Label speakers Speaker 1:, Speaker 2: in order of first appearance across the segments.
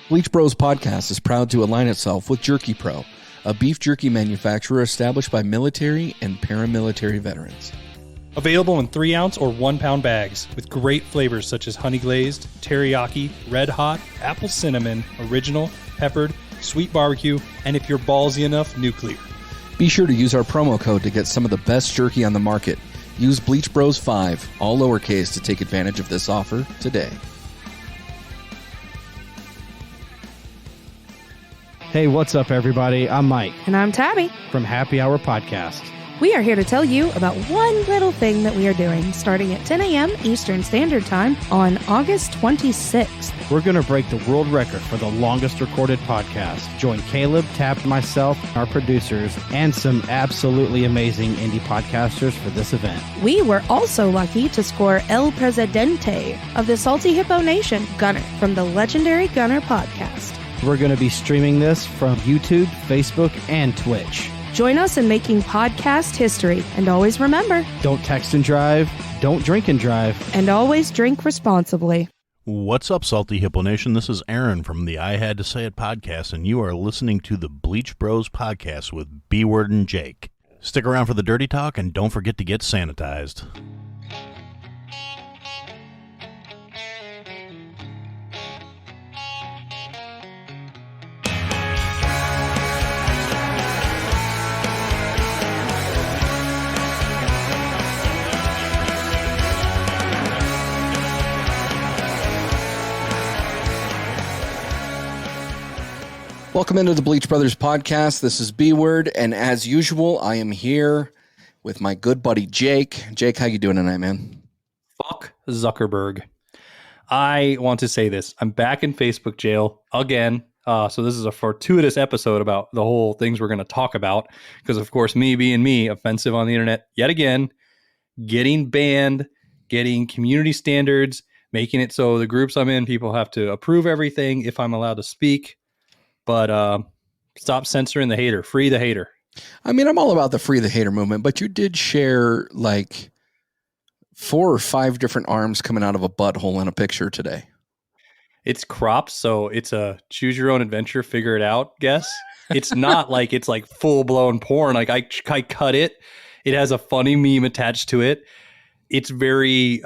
Speaker 1: Bleach Bros Podcast is proud to align itself with Jerky Pro, a beef jerky manufacturer established by military and paramilitary veterans.
Speaker 2: Available in 3-ounce or 1-pound bags with great flavors such as honey glazed, teriyaki, red hot, apple cinnamon, original, peppered, sweet barbecue, and if you're ballsy enough, nuclear.
Speaker 1: Be sure to use our promo code to get some of the best jerky on the market. Use Bleach Bros 5, all lowercase, to take advantage of this offer today.
Speaker 3: Hey, what's up, everybody? I'm Mike
Speaker 4: And I'm Tabby.
Speaker 3: from Happy Hour Podcast.
Speaker 4: We are here to tell you about one little thing that we are doing starting at 10 a.m. Eastern Standard Time on August 26th.
Speaker 3: We're going to break the world record for the longest recorded podcast. Join Caleb, Tab, myself, our producers, and some absolutely amazing indie podcasters for this event.
Speaker 4: We were also lucky to score El Presidente of the Salty Hippo Nation, Gunner, from the legendary Gunner podcast.
Speaker 3: We're going to be streaming this from YouTube, Facebook, and Twitch.
Speaker 4: Join us in making podcast history. And always remember,
Speaker 3: Don't text and drive, don't drink and drive.
Speaker 4: and always drink responsibly.
Speaker 5: What's up, Salty Hippo Nation? This is Aaron from the I Had to Say It podcast, and you are listening to the Bleach Bros podcast with B-Word and Jake. Stick around for the dirty talk, and don't forget to get sanitized.
Speaker 1: Welcome into the Bleach Brothers Podcast. This is B-Word, and as usual, I am here with my good buddy Jake. Jake, how you doing tonight, man?
Speaker 2: Fuck Zuckerberg. I want to say this. I'm back in Facebook jail again. So this is a fortuitous episode about the whole things we're going to talk about. Because, of course, me being me, offensive on the internet yet again, getting banned, getting community standards, making it so the groups I'm in, people have to approve everything if I'm allowed to speak. But stop censoring the hater. Free the hater.
Speaker 1: I mean, I'm all about the free the hater movement, but you did share like 4 or 5 different arms coming out of a butthole in a picture today.
Speaker 2: It's cropped, so it's a choose your own adventure, figure it out guess. It's not like it's like full blown porn. Like I cut it. It has a funny meme attached to it. It's very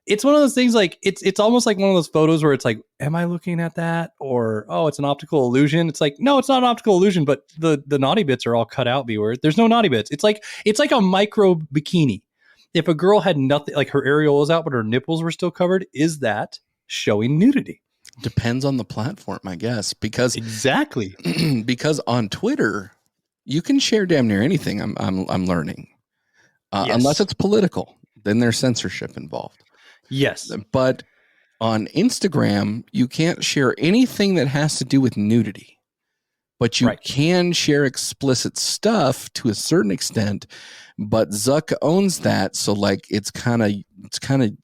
Speaker 2: it's one of those things like it's almost like one of those photos where it's like, am I looking at that? Or, oh, it's an optical illusion. It's like, no, it's not an optical illusion, but the naughty bits are all cut out, B-word. There's no naughty bits. It's like a micro bikini. If a girl had nothing, like her areola was out, but her nipples were still covered, is that showing nudity?
Speaker 1: Depends on the platform, I guess, because
Speaker 2: Exactly.
Speaker 1: because on Twitter, you can share damn near anything. I'm learning,
Speaker 2: Yes.
Speaker 1: unless it's political, then there's censorship involved.
Speaker 2: Yes.
Speaker 1: But on Instagram, you can't share anything that has to do with nudity, but you
Speaker 2: Right.
Speaker 1: can share explicit stuff to a certain extent. But Zuck owns that, so like it's kind of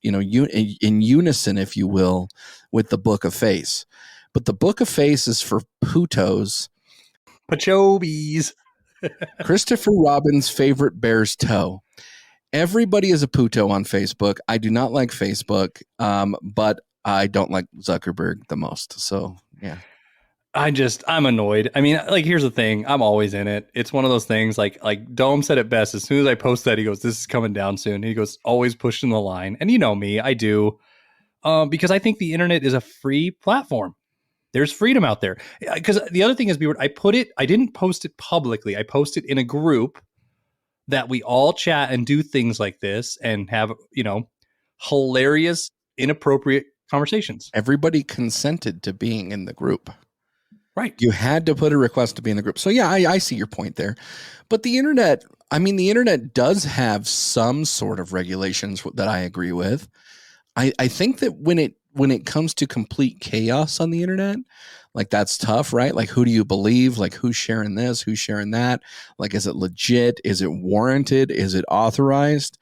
Speaker 1: in unison, if you will, with the Book of Face. But the Book of Face is for putos.
Speaker 2: Pachobies.
Speaker 1: Christopher Robin's favorite bear's toe. Everybody is a puto on Facebook. I do not like Facebook, but I don't like Zuckerberg the most. So, yeah.
Speaker 2: I'm annoyed. I mean, like, here's the thing. I'm always in it. It's one of those things like Dome said it best. As soon as I post that, he goes, this is coming down soon. He goes, always pushing the line. And you know me, I do. Because I think the internet is a free platform. There's freedom out there. Because the other thing is, I didn't post it publicly. I posted in a group that we all chat and do things like this and have, hilarious, inappropriate conversations.
Speaker 1: Everybody consented to being in the group.
Speaker 2: Right.
Speaker 1: You had to put a request to be in the group. So, yeah, I see your point there. But the internet does have some sort of regulations that I agree with. I think that when it comes to complete chaos on the internet, like that's tough, right? Like, who do you believe? Like, who's sharing this? Who's sharing that? Like, is it legit? Is it warranted? Is it authorized?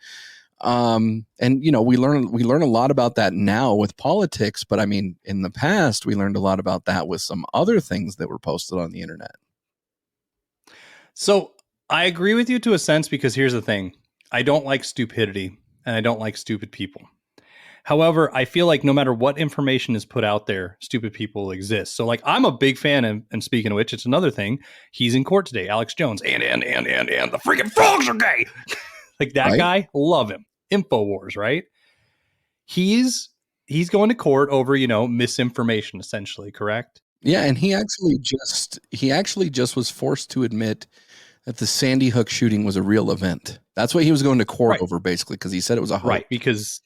Speaker 1: And we learn a lot about that now with politics, but I mean, in the past, we learned a lot about that with some other things that were posted on the internet.
Speaker 2: So I agree with you to a sense, because here's the thing. I don't like stupidity and I don't like stupid people. However, I feel like no matter what information is put out there, stupid people exist. So like I'm a big fan, and speaking of which, it's another thing. He's in court today, Alex Jones, and the freaking frogs are gay. Like that guy, love him. InfoWars, right? He's going to court over, misinformation, essentially, correct?
Speaker 1: Yeah, and he actually just was forced to admit that the Sandy Hook shooting was a real event. That's what he was going to court over, basically, because he said it was a hoax.
Speaker 2: Right, because,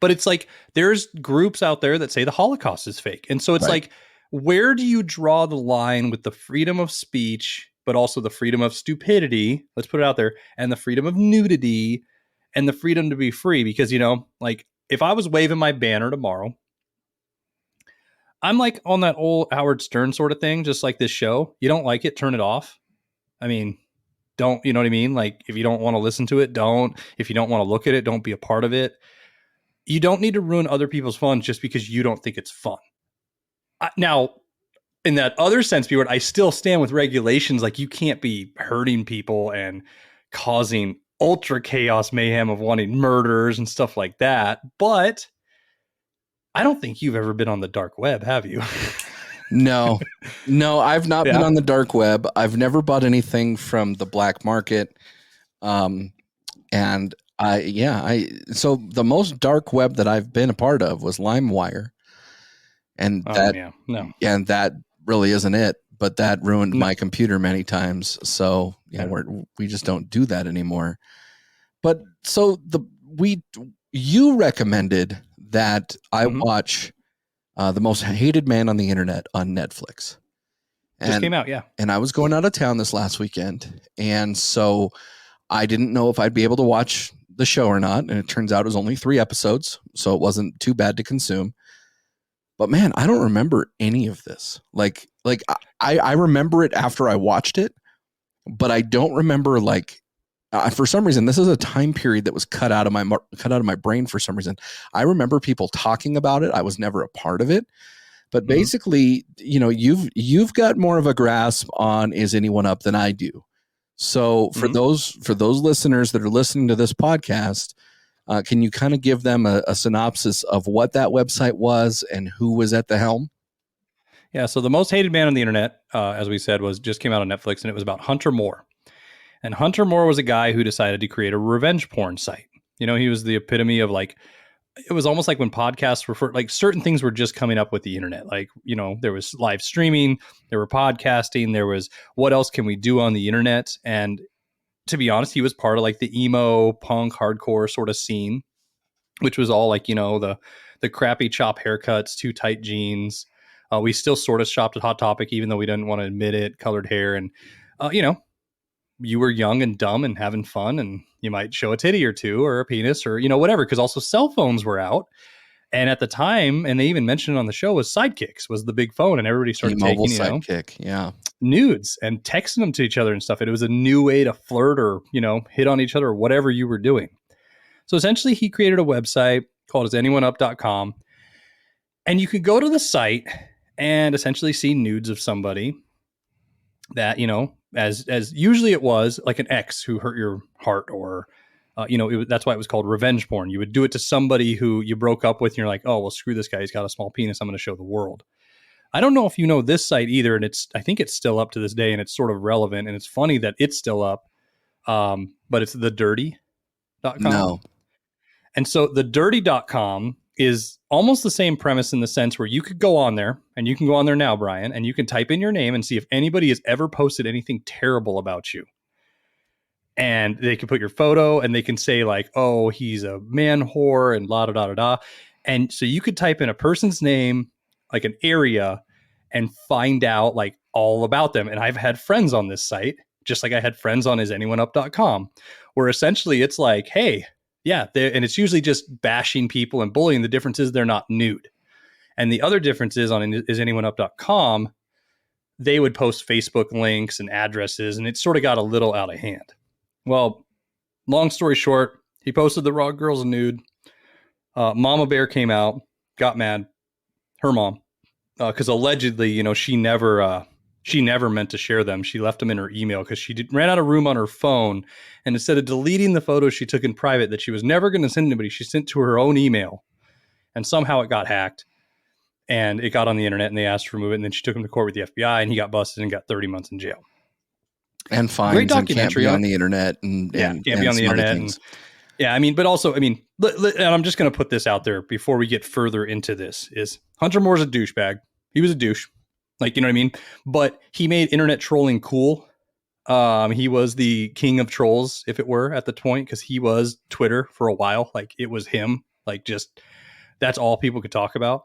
Speaker 2: but it's like there's groups out there that say the Holocaust is fake. And so it's like, where do you draw the line with the freedom of speech, but also the freedom of stupidity, let's put it out there, and the freedom of nudity and the freedom to be free? Because, like if I was waving my banner tomorrow, I'm like on that old Howard Stern sort of thing, just like this show. You don't like it, turn it off. I mean, don't, you know what I mean? Like if you don't want to listen to it, don't. If you don't want to look at it, don't be a part of it. You don't need to ruin other people's fun just because you don't think it's fun. Now, in that other sense, B-word, I still stand with regulations. Like you can't be hurting people and causing ultra chaos mayhem of wanting murders and stuff like that. But I don't think you've ever been on the dark web, have you?
Speaker 1: No, I've not been on the dark web. I've never bought anything from the black market. So the most dark web that I've been a part of was LimeWire. And that really isn't it, but that ruined my computer many times. So we just don't do that anymore. But so you recommended that I watch The Most Hated Man on the Internet on Netflix.
Speaker 2: Just came out, yeah.
Speaker 1: And I was going out of town this last weekend, and so I didn't know if I'd be able to watch the show or not. And it turns out it was only 3 episodes, so it wasn't too bad to consume. But man, I don't remember any of this. Like I remember it after I watched it, but I don't remember for some reason, this is a time period that was cut out of my brain for some reason. I remember people talking about it. I was never a part of it. But basically, you've got more of a grasp on Is Anyone Up than I do. So for those listeners that are listening to this podcast, can you kind of give them a synopsis of what that website was and who was at the helm?
Speaker 2: Yeah. So The Most Hated Man on the Internet, as we said, just came out on Netflix, and it was about Hunter Moore. And Hunter Moore was a guy who decided to create a revenge porn site. He was the epitome of it was almost like when podcasts were certain things were just coming up with the internet. There was live streaming, there were podcasting, there was what else can we do on the internet? And to be honest, he was part of the emo punk hardcore sort of scene, which was all the crappy chop haircuts, too tight jeans. We still sort of shopped at Hot Topic, even though we didn't want to admit it, colored hair. And, you were young and dumb and having fun, and you might show a titty or two or a penis or, whatever, because also cell phones were out. And at the time, and they even mentioned it on the show, was Sidekicks was the big phone, and everybody started taking,
Speaker 1: Sidekick,
Speaker 2: nudes and texting them to each other and stuff. It was a new way to flirt or, hit on each other or whatever you were doing. So essentially he created a website called IsAnyoneUp.com, and you could go to the site and essentially see nudes of somebody that, as usually it was like an ex who hurt your heart, or, that's why it was called revenge porn. You would do it to somebody who you broke up with, and you're like, oh, well, screw this guy. He's got a small penis. I'm going to show the world. I don't know if you know this site either, and I think it's still up to this day, and it's sort of relevant, and it's funny that it's still up, but it's thedirty.com.
Speaker 1: No.
Speaker 2: And so thedirty.com is almost the same premise in the sense where you could go on there, and you can go on there now, Brian, and you can type in your name and see if anybody has ever posted anything terrible about you. And they can put your photo, and they can say oh, he's a man whore and la da da da da. And so you could type in a person's name, an area, and find out all about them. And I've had friends on this site, just like I had friends on IsAnyoneUp.com, where essentially it's hey, yeah, and it's usually just bashing people and bullying. The difference is they're not nude. And the other difference is on IsAnyoneUp.com, they would post Facebook links and addresses, and it sort of got a little out of hand. Well, long story short, he posted the raw girls nude. Mama Bear came out, got mad, her mom, because allegedly, she never meant to share them. She left them in her email because she ran out of room on her phone. And instead of deleting the photos she took in private that she was never going to send anybody, she sent to her own email. and somehow it got hacked and it got on the internet and they asked to remove it. And then she took him to court with the FBI and he got busted and got 30 months in jail.
Speaker 1: And fines.
Speaker 2: Great documentary
Speaker 1: and can't be on the internet and
Speaker 2: can't be on the internet. And, but also, and I'm just going to put this out there before we get further into this is Hunter Moore's a douchebag. He was a douche. Like, you know what I mean? But he made internet trolling cool. He was the king of trolls, if it were, at the point, because he was Twitter for a while. Like, it was him. Like, just that's all people could talk about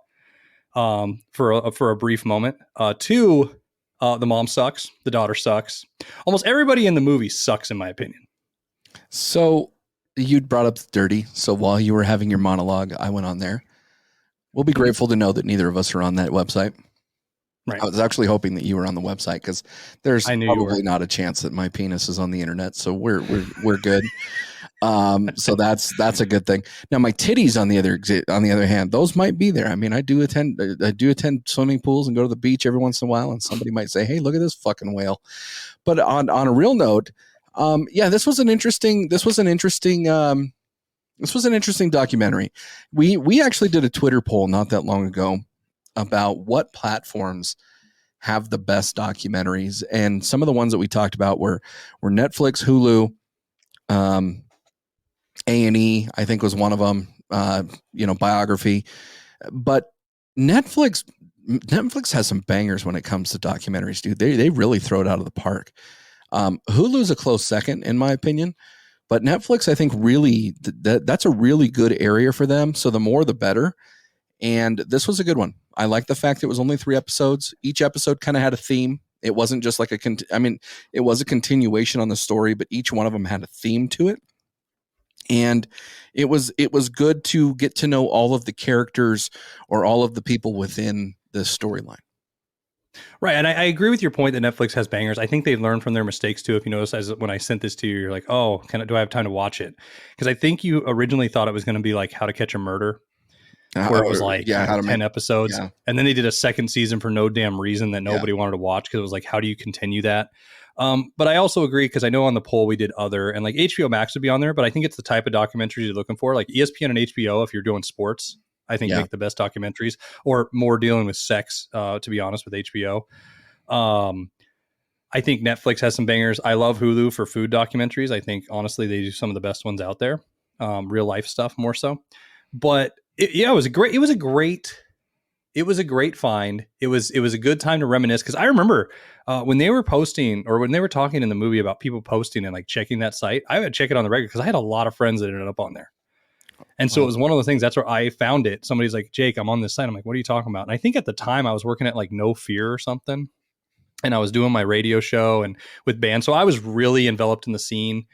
Speaker 2: for a brief moment. Two, the mom sucks. The daughter sucks. Almost everybody in the movie sucks, in my opinion.
Speaker 1: So you'd brought up the dirty. So while you were having your monologue, I went on there. We'll be grateful to know that neither of us are on that website. Right. I was actually hoping that you were on the website because there's probably not a chance that my penis is on the internet. So we're good. So that's a good thing. Now my titties on the other hand, those might be there. I mean, I do attend swimming pools and go to the beach every once in a while, and somebody might say, "Hey, look at this fucking whale." But on a real note, this was an interesting documentary. We actually did a Twitter poll not that long ago about what platforms have the best documentaries, and some of the ones that we talked about were Netflix, Hulu, A&E, I think was one of them, Biography. But Netflix has some bangers when it comes to documentaries, dude. They really throw it out of the park. Hulu's a close second, in my opinion. But Netflix, I think, really that's a really good area for them. So the more, the better. And this was a good one. I like the fact that it was only 3 episodes. Each episode kind of had a theme. It wasn't just like it was a continuation on the story, but each one of them had a theme to it. And it was good to get to know all of the characters or all of the people within the storyline.
Speaker 2: Right. And I agree with your point that Netflix has bangers. I think they've learned from their mistakes too. If you notice, when I sent this to you, you're like, oh, do I have time to watch it? Because I think you originally thought it was going to be like How to Catch a Murder, where it was like 10 episodes. Yeah. And then they did a second season for no damn reason that nobody wanted to watch, because it was like, how do you continue that? But I also agree, because I know on the poll we did other, and like HBO Max would be on there, but I think it's the type of documentaries you're looking for. Like ESPN and HBO, if you're doing sports, I think make the best documentaries, or more dealing with sex, to be honest, with HBO. I think Netflix has some bangers. I love Hulu for food documentaries. I think, honestly, they do some of the best ones out there. Real life stuff more so. But it was a great find. It was a good time to reminisce, because I remember when they were posting, or when they were talking in the movie about people posting and like checking that site, I would check it on the regular, because I had a lot of friends that ended up on there. And so it was one of the things, that's where I found it. Somebody's like, Jake, I'm on this site. I'm like, what are you talking about? And I think at the time I was working at like No Fear or something, and I was doing my radio show and with bands. So I was really enveloped in the scene.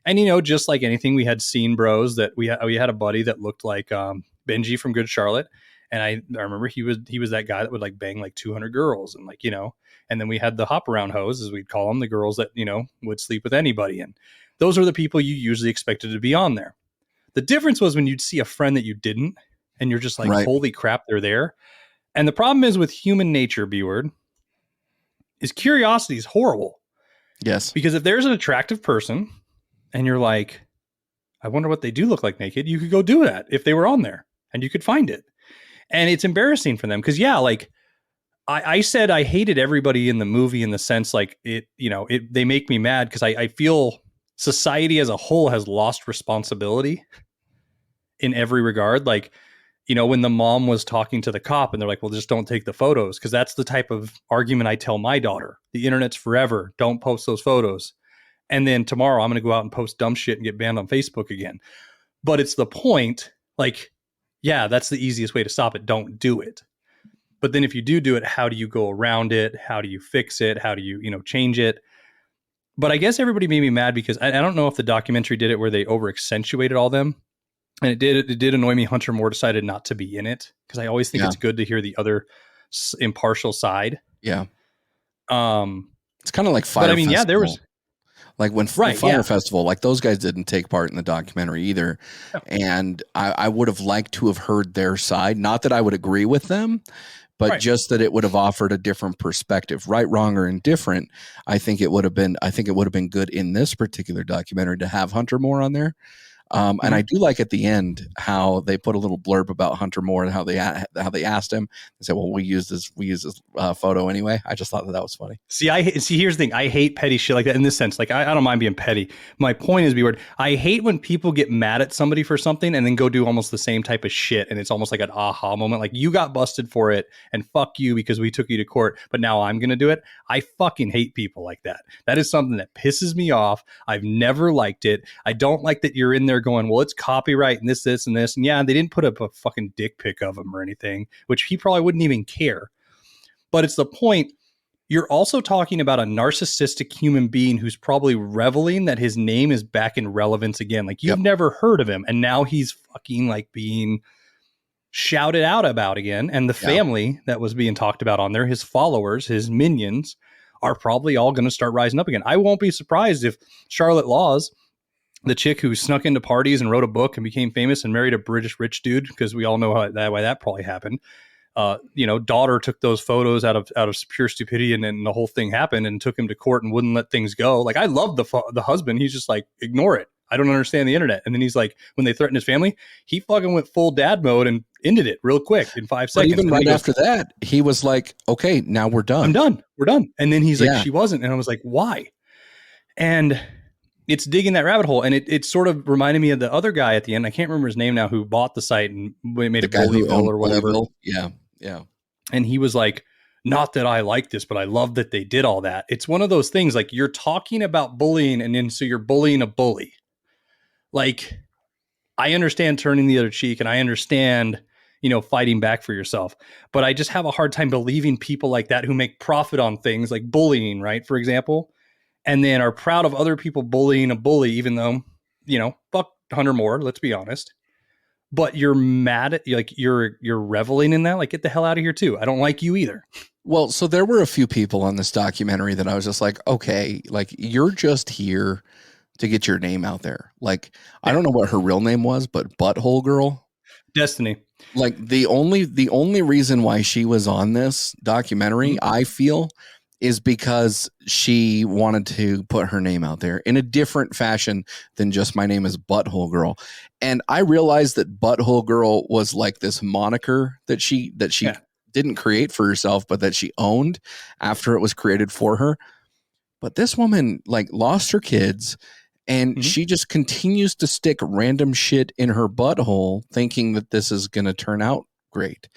Speaker 2: And, just like anything, we had scene bros that we had a buddy that looked like Benji from Good Charlotte. And I remember he was that guy that would like bang like 200 girls, and like, and then we had the hop around hoes, as we'd call them, the girls that, would sleep with anybody. And those are the people you usually expected to be on there. The difference was when you'd see a friend that you didn't, and you're just like, holy crap, they're there. And the problem is with human nature, B-word, is curiosity is horrible.
Speaker 1: Yes.
Speaker 2: Because if there's an attractive person and you're like, I wonder what they do look like naked, you could go do that if they were on there, and you could find it. And it's embarrassing for them, because I said I hated everybody in the movie in the sense like they make me mad, because I feel society as a whole has lost responsibility in every regard. Like, when the mom was talking to the cop and they're like, well, just don't take the photos, because that's the type of argument I tell my daughter. The internet's forever. Don't post those photos. And then tomorrow I'm going to go out and post dumb shit and get banned on Facebook again. But it's the point, like, yeah, that's the easiest way to stop it. Don't do it. But then if you do it, how do you go around it? How do you fix it? How do you, change it? But I guess everybody made me mad, because I don't know if the documentary did it where they over accentuated all them. And it did annoy me. Hunter Moore decided not to be in it, because I always think it's good to hear the other impartial side.
Speaker 1: Yeah. It's kind of like Fire Festival.
Speaker 2: There was
Speaker 1: like when Fire Festival, like those guys didn't take part in the documentary either. No. And I would have liked to have heard their side. Not that I would agree with them, but just that it would have offered a different perspective, right, wrong, or indifferent. I think it would have been good in this particular documentary to have Hunter Moore on there. And I do like at the end how they put a little blurb about Hunter Moore and how they asked him. They said, "Well, we use this photo anyway." I just thought that was funny.
Speaker 2: See, here's the thing. I hate petty shit like that in this sense. Like, I don't mind being petty. My point is, B-word, I hate when people get mad at somebody for something and then go do almost the same type of shit. And it's almost like an aha moment. Like, you got busted for it and fuck you because we took you to court, but now I'm going to do it. I fucking hate people like that. That is something that pisses me off. I've never liked it. I don't like that you're in there going, well, it's copyright and this, and this. And yeah, they didn't put up a fucking dick pic of him or anything, which he probably wouldn't even care. But it's the point. You're also talking about a narcissistic human being who's probably reveling that his name is back in relevance again. Like, you've never heard of him. And now he's fucking like being shouted out about again. And the family that was being talked about on there, his followers, his minions, are probably all going to start rising up again. I won't be surprised if Charlotte Laws, the chick who snuck into parties and wrote a book and became famous and married a British rich dude, because we all know why that probably happened. Daughter took those photos out of pure stupidity, and then the whole thing happened and took him to court and wouldn't let things go. Like, I love the husband. He's just like, ignore it. I don't understand the internet. And then he's like, when they threatened his family, he fucking went full dad mode and ended it real quick in 5 seconds.
Speaker 1: But even right after that, he was like, okay, now we're done.
Speaker 2: I'm done. We're done. And then he's like, she wasn't. And I was like, why? And it's digging that rabbit hole. And it sort of reminded me of the other guy at the end. I can't remember his name now, who bought the site and made a Bullyville or whatever.
Speaker 1: Yeah. Yeah.
Speaker 2: And he was like, not that I like this, but I love that they did all that. It's one of those things, like, you're talking about bullying, and then so you're bullying a bully. Like, I understand turning the other cheek, and I understand, fighting back for yourself. But I just have a hard time believing people like that who make profit on things like bullying, right? For example, and then are proud of other people bullying a bully, even though, fuck Hunter Moore, let's be honest. But you're mad at, like, you're reveling in that. Like, get the hell out of here too. I don't like you either.
Speaker 1: Well, so there were a few people on this documentary that I was just like, okay, like, you're just here to get your name out there. Like, I don't know what her real name was, but Butthole Girl.
Speaker 2: Destiny.
Speaker 1: Like, the only reason why she was on this documentary, I feel, is because she wanted to put her name out there in a different fashion than just my name is Butthole Girl. And I realized that Butthole Girl was like this moniker that she didn't create for herself, but that she owned after it was created for her. But this woman, like, lost her kids, and she just continues to stick random shit in her butthole thinking that this is going to turn out great.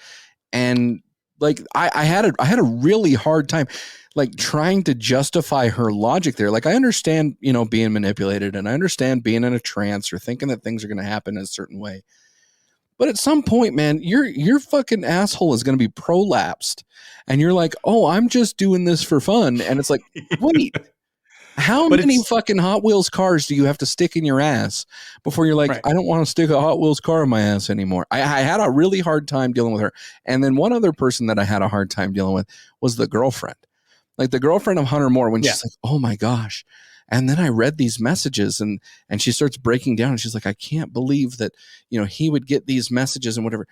Speaker 1: And like, I had a really hard time, like, trying to justify her logic there. Like, I understand, being manipulated, and I understand being in a trance or thinking that things are going to happen in a certain way. But at some point, man, your fucking asshole is going to be prolapsed, and you're like, oh, I'm just doing this for fun. And it's like, wait, how many fucking Hot Wheels cars do you have to stick in your ass before you're like, right, I don't want to stick a Hot Wheels car in my ass anymore? I had a really hard time dealing with her. And then one other person that I had a hard time dealing with was the girlfriend. Like, the girlfriend of Hunter Moore, when she's like, oh my gosh. And then I read these messages, and she starts breaking down, and she's like, I can't believe that, he would get these messages and whatever.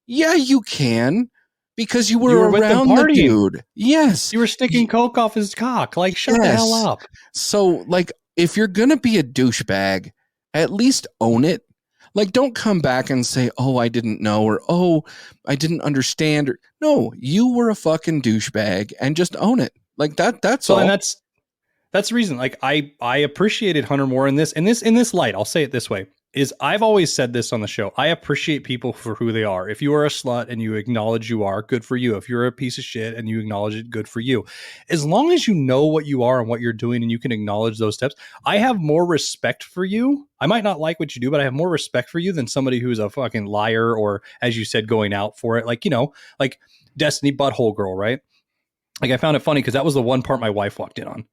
Speaker 1: Yeah, you can, because you were around the dude. Yes.
Speaker 2: You were sticking coke off his cock. Like, shut the hell up.
Speaker 1: So, like, if you're going to be a douchebag, at least own it. Like, don't come back and say, oh, I didn't know, or, oh, I didn't understand. Or, no, you were a fucking douchebag, and just own it. Like, that's all.
Speaker 2: And that's the reason. Like, I appreciated Hunter Moore in this light. I'll say it this way, is I've always said this on the show. I appreciate people for who they are. If you are a slut and you acknowledge you are, good for you. If you're a piece of shit and you acknowledge it, good for you. As long as you know what you are and what you're doing and you can acknowledge those steps, I have more respect for you. I might not like what you do, but I have more respect for you than somebody who's a fucking liar, or, as you said, going out for it. Like, like Destiny Butthole Girl, right? Like, I found it funny because that was the one part my wife walked in on.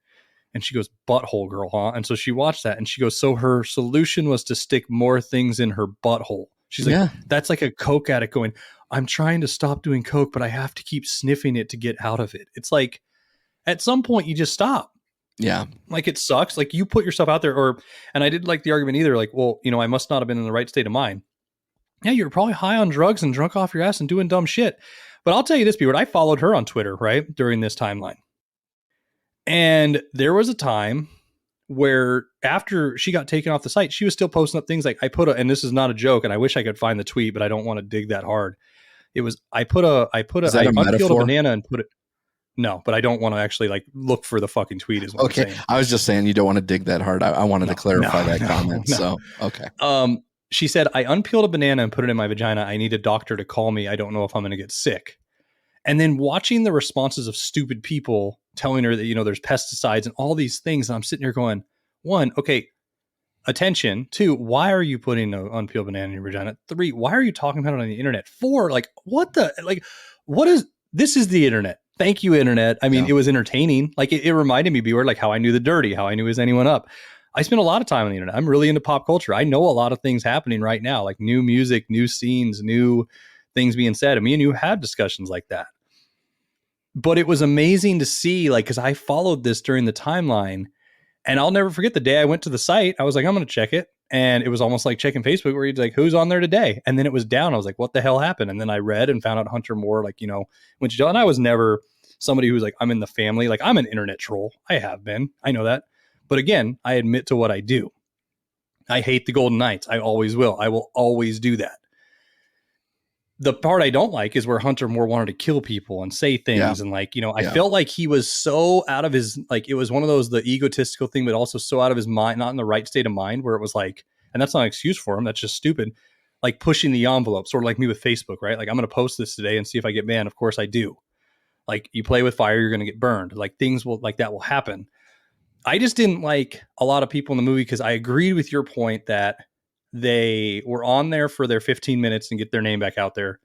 Speaker 2: And she goes, Butthole Girl, huh? And so she watched that, and she goes, so her solution was to stick more things in her butthole. She's like, that's like a coke addict going, I'm trying to stop doing coke, but I have to keep sniffing it to get out of it. It's like, at some point you just stop.
Speaker 1: Yeah.
Speaker 2: Like, it sucks. Like, you put yourself out there, and I didn't like the argument either. Like, well, I must not have been in the right state of mind. Yeah, you're probably high on drugs and drunk off your ass and doing dumb shit. But I'll tell you this, B-word, I followed her on Twitter, right, during this timeline. And there was a time where after she got taken off the site, she was still posting up things like and this is not a joke, and I wish I could find the tweet, but I don't want to dig that hard. It was, I unpeeled
Speaker 1: metaphor?
Speaker 2: a banana and put it. No, but I don't want to actually like look for the fucking tweet is what I'm saying.
Speaker 1: I was just saying you don't want to dig that hard. I wanted to clarify that comment.
Speaker 2: No.
Speaker 1: So, okay.
Speaker 2: She said, I unpeeled a banana and put it in my vagina. I need a doctor to call me. I don't know if I'm going to get sick. And then watching the responses of stupid people telling her that, you know, there's pesticides and all these things. And I'm sitting here going, one, okay, attention. Two, why are you putting an unpeeled banana in your vagina? Three, why are you talking about it on the internet? Four, like, this is the internet. Thank you, internet. I mean, It was entertaining. Like it reminded me, Beware, like how I knew the dirty, how I knew Is Anyone Up. I spent a lot of time on the internet. I'm really into pop culture. I know a lot of things happening right now, like new music, new scenes, new things being said. And me and you had discussions like that. But it was amazing to see, like, because I followed this during the timeline, and I'll never forget the day I went to the site. I was like, I'm going to check it. And it was almost like checking Facebook where you'd like, who's on there today? And then it was down. I was like, what the hell happened? And then I read and found out Hunter Moore, like, you know, went to jail. And I was never somebody who's like, I'm in the family. Like, I'm an internet troll. I have been. I know that. But again, I admit to what I do. I hate the Golden Knights. I always will. I will always do that. The part I don't like is where Hunter Moore wanted to kill people and say things. And like, you know, I felt like he was so out of his, like, it was one of those, the egotistical thing, but also so out of his mind, not in the right state of mind, where it was like, and that's not an excuse for him. That's just stupid. Like pushing the envelope, sort of like me with Facebook, right? Like, I'm going to post this today and see if I get banned. Of course I do. Like, you play with fire, you're going to get burned. Like, things will, like that will happen. I just didn't like a lot of people in the movie because I agreed with your point that they were on there for their 15 minutes and get their name back out there.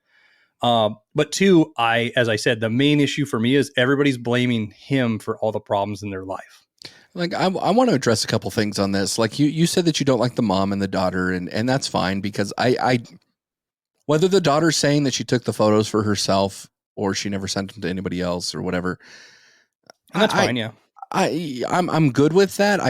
Speaker 2: But two, as I said, the main issue for me is everybody's blaming him for all the problems in their life.
Speaker 1: Like, I want to address a couple things on this. Like you said that you don't like the mom and the daughter, and that's fine, because I whether the daughter's saying that she took the photos for herself or she never sent them to anybody else or whatever.
Speaker 2: And that's fine. Yeah.
Speaker 1: I'm good with that.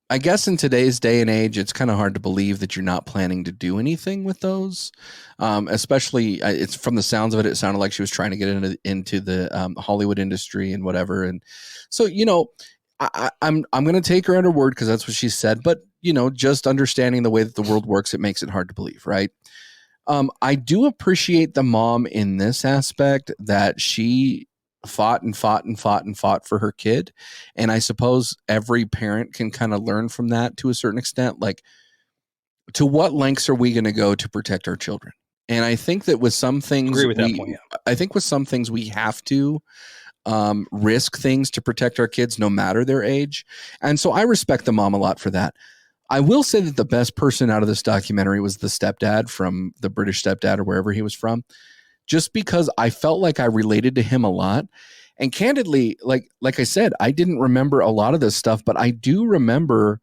Speaker 1: I guess in today's day and age, it's kind of hard to believe that you're not planning to do anything with those. Especially, it's from the sounds of it, it sounded like she was trying to get into the Hollywood industry and whatever. And so, you know, I'm going to take her at her word because that's what she said. But, you know, just understanding the way that the world works, it makes it hard to believe, right? I do appreciate the mom in this aspect, that she fought for her kid. And I suppose every parent can kind of learn from that to a certain extent. Like, to what lengths are we going to go to protect our children? And I think that with some things,
Speaker 2: agree with that point, yeah.
Speaker 1: I think with some things we have to risk things to protect our kids, no matter their age. And so I respect the mom a lot for that. I will say that the best person out of this documentary was the stepdad, from the British stepdad or wherever he was from, just because I felt like I related to him a lot. And candidly, like I said, I didn't remember a lot of this stuff, but I do remember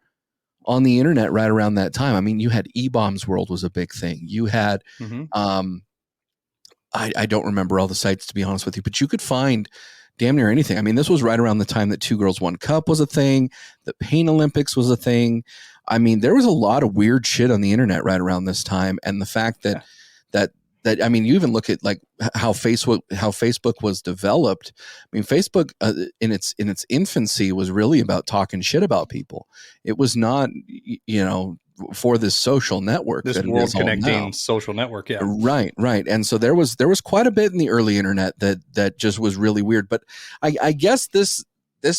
Speaker 1: on the internet right around that time. I mean, you had E-Bombs World was a big thing. You had, I don't remember all the sites, to be honest with you, but you could find damn near anything. I mean, this was right around the time that 2 Girls, 1 Cup was a thing. The Pain Olympics was a thing. I mean, there was a lot of weird shit on the internet right around this time. And the fact that, I mean, you even look at like how Facebook was developed. I mean, Facebook in its infancy was really about talking shit about people. It was not, you know, for this social network,
Speaker 2: this world connecting social network. Yeah.
Speaker 1: Right. And so there was quite a bit in the early internet that just was really weird. But I guess this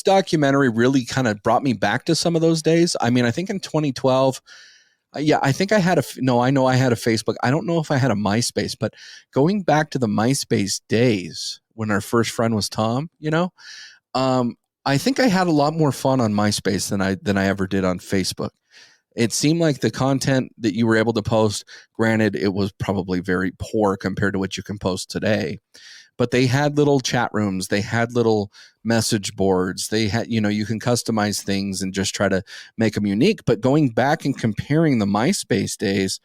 Speaker 1: documentary really kind of brought me back to some of those days. I mean, I think in 2012, I think I had I know I had a Facebook. I don't know if I had a MySpace, but going back to the MySpace days when our first friend was Tom, you know, I think I had a lot more fun on MySpace than I ever did on Facebook. It seemed like the content that you were able to post, granted, it was probably very poor compared to what you can post today, but they had little chat rooms. They had little message boards. They had, you know, you can customize things and just try to make them unique. But going back and comparing the MySpace days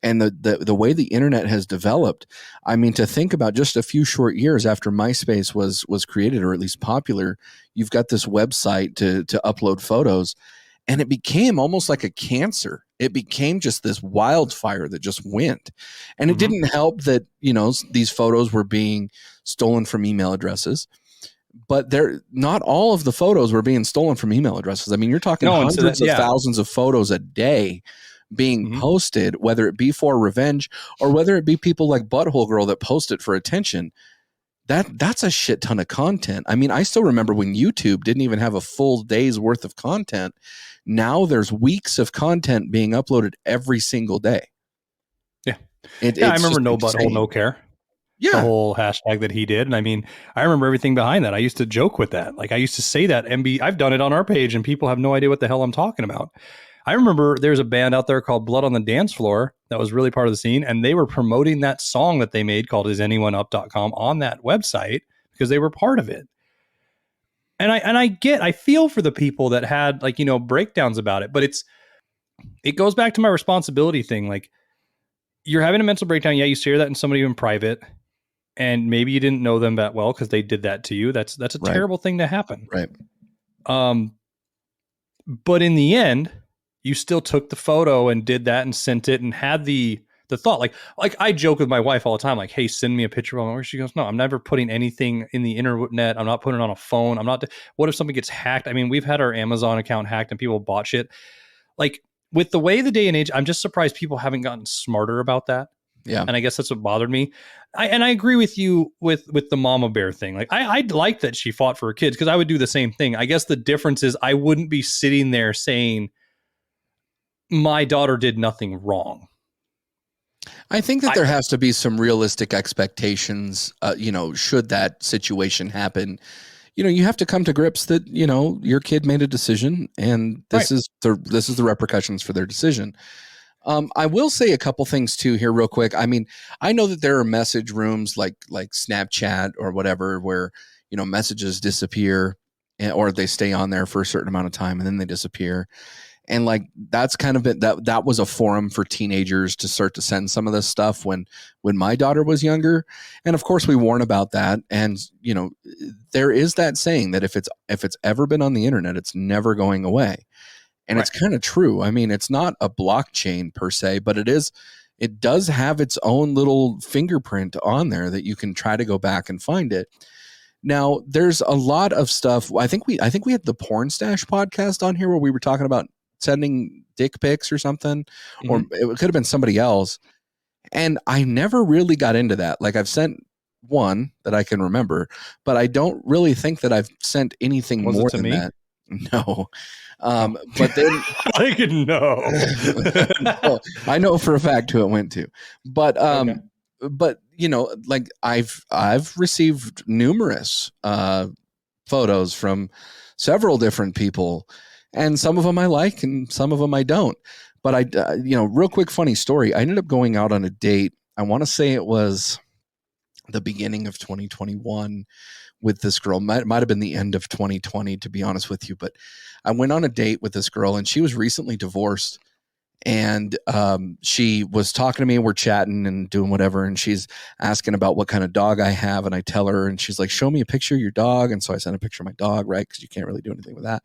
Speaker 1: and the way the internet has developed, I mean, to think about just a few short years after MySpace was created, or at least popular, you've got this website to upload photos. And it became almost like a cancer. It became just this wildfire that just went. And it didn't help that, you know, these photos were being stolen from email addresses. but not all of the photos were being stolen from email addresses. I mean, you're talking hundreds of thousands of photos a day being posted, whether it be for revenge or whether it be people like Butthole Girl that post it for attention. That's a shit ton of content. I mean, I still remember when YouTube didn't even have a full day's worth of content. Now there's weeks of content being uploaded every single day.
Speaker 2: Yeah. I remember No Butthole, No Care.
Speaker 1: Yeah.
Speaker 2: The whole hashtag that he did. And I mean, I remember everything behind that. I used to joke with that. Like I used to say that I've done it on our page and people have no idea what the hell I'm talking about. I remember there's a band out there called Blood on the Dance Floor that was really part of the scene. And they were promoting that song that they made called isanyoneup.com on that website because they were part of it. And I feel for the people that had like, breakdowns about it, but it goes back to my responsibility thing. Like you're having a mental breakdown. Yeah. You share that in somebody in private. And maybe you didn't know them that well because they did that to you. That's a terrible thing to happen.
Speaker 1: Right.
Speaker 2: But in the end, you still took the photo and did that and sent it and had the thought. Like I joke with my wife all the time, like, hey, send me a picture of where she goes, no, I'm never putting anything in the internet. I'm not putting it on a phone. What if something gets hacked? I mean, we've had our Amazon account hacked and people bought shit. Like with the way the day and age, I'm just surprised people haven't gotten smarter about that.
Speaker 1: Yeah.
Speaker 2: And I guess that's what bothered me. I agree with you with the mama bear thing. Like I'd like that she fought for her kids because I would do the same thing. I guess the difference is I wouldn't be sitting there saying my daughter did nothing wrong.
Speaker 1: I think that there has to be some realistic expectations, should that situation happen. You have to come to grips that, your kid made a decision and this is the repercussions for their decision. I will say a couple things too here real quick. I mean, I know that there are message rooms like Snapchat or whatever, where, messages disappear or they stay on there for a certain amount of time and then they disappear. And like, that's kind of that was a forum for teenagers to start to send some of this stuff when my daughter was younger. And of course we warn about that. And, there is that saying that if it's ever been on the internet, it's never going away. And it's kind of true. I mean, it's not a blockchain per se, but it does have its own little fingerprint on there that you can try to go back and find it. Now, there's a lot of stuff. I think we had the Porn Stash podcast on here where we were talking about sending dick pics or something, or it could have been somebody else. And I never really got into that. Like I've sent one that I can remember, but I don't really think that I've sent anything more than that. No. But then
Speaker 2: I can know.
Speaker 1: No, I know for a fact who it went to, but like I've received numerous photos from several different people, and some of them I like and some of them I don't. But real quick funny story. I ended up going out on a date. I want to say it was the beginning of 2021 with this girl. Might have been the end of 2020, to be honest with you. But I went on a date with this girl, and she was recently divorced. And she was talking to me. We're chatting and doing whatever. And she's asking about what kind of dog I have. And I tell her, and she's like, show me a picture of your dog. And so I sent a picture of my dog, right? Because you can't really do anything with that.